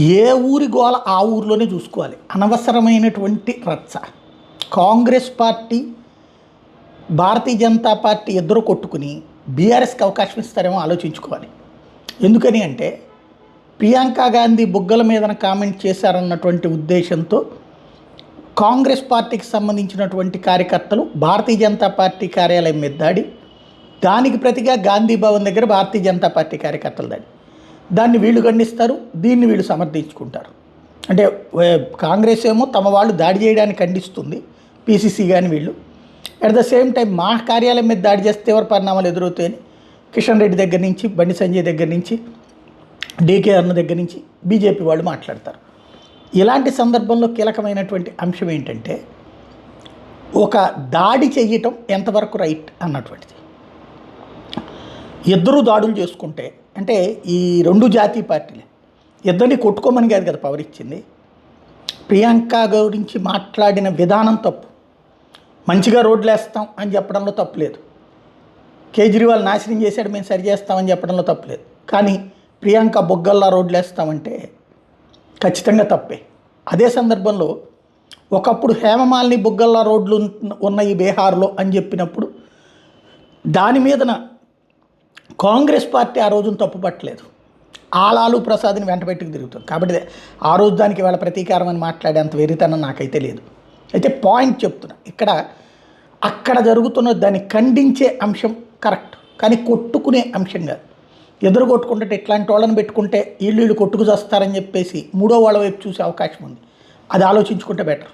ఏ ఊరి గోల ఆ ఊరిలోనే చూసుకోవాలి. అనవసరమైనటువంటి రచ్చ. కాంగ్రెస్ పార్టీ, భారతీయ జనతా పార్టీ ఇద్దరు కొట్టుకుని బీఆర్ఎస్కి అవకాశం ఇస్తారేమో ఆలోచించుకోవాలి. ఎందుకని అంటే ప్రియాంక గాంధీ బుగ్గల మీదన కామెంట్ చేశారన్నటువంటి ఉద్దేశంతో కాంగ్రెస్ పార్టీకి సంబంధించినటువంటి కార్యకర్తలు భారతీయ జనతా పార్టీ కార్యాలయం మీద దాడి, దానికి ప్రతిగా గాంధీ భవన్ దగ్గర భారతీయ జనతా పార్టీ కార్యకర్తలు దాడి. దాన్ని వీళ్ళు ఖండిస్తారు, దీన్ని వీళ్ళు సమర్థించుకుంటారు. అంటే కాంగ్రెస్ ఏమో తమ వాళ్ళు దాడి చేయడానికి ఖండిస్తుంది, పీసీసీ కానీ వీళ్ళు. అట్ ద సేమ్ టైం మా కార్యాలయం మీద దాడి చేస్తే తీవ్ర పరిణామాలు ఎదురవుతాయని కిషన్ రెడ్డి దగ్గర నుంచి, బండి సంజయ్ దగ్గర నుంచి, డీకే అరుణ దగ్గర నుంచి బీజేపీ వాళ్ళు మాట్లాడతారు. ఇలాంటి సందర్భంలో కీలకమైనటువంటి అంశం ఏంటంటే ఒక దాడి చెయ్యటం ఎంతవరకు రైట్ అన్నటువంటిది. ఇద్దరూ దాడులు చేసుకుంటే అంటే ఈ రెండు జాతీయ పార్టీలే ఇద్దరిని కొట్టుకోమని కాదు కదా పవర్ ఇచ్చింది. ప్రియాంక గురించి మాట్లాడిన విధానం తప్పు. మంచిగా రోడ్లు వేస్తాం అని చెప్పడంలో తప్పు లేదు. కేజ్రీవాల్ నాశనం చేశాడు, మేము సరి చేస్తామని చెప్పడంలో తప్పు లేదు. కానీ ప్రియాంక బొగ్గల్లా రోడ్లు వేస్తామంటే ఖచ్చితంగా తప్పే. అదే సందర్భంలో ఒకప్పుడు హేమమాలిని బొగ్గల్లా రోడ్లు ఉన్నాయి బీహార్లో అని చెప్పినప్పుడు దాని మీదన కాంగ్రెస్ పార్టీ ఆ రోజున తప్పు పట్టలేదు. ఆలాలు ప్రసాద్ని వెంటబెట్టుకు తిరుగుతుంది. కాబట్టి ఆ రోజు దానికి వాళ్ళ ప్రతీకారం అని మాట్లాడేంత వెరితనం నాకైతే లేదు. అయితే పాయింట్ చెప్తున్నా, ఇక్కడ అక్కడ జరుగుతున్న దాన్ని ఖండించే అంశం కరెక్ట్, కానీ కొట్టుకునే అంశం కాదు. ఎదురు కొట్టుకుంటే ఇట్లాంటి వాళ్ళని పెట్టుకుంటే వీళ్ళు కొట్టుకు చేస్తారని చెప్పేసి మూడో వాళ్ళ వైపు చూసే అవకాశం ఉంది. అది ఆలోచించుకుంటే బెటర్.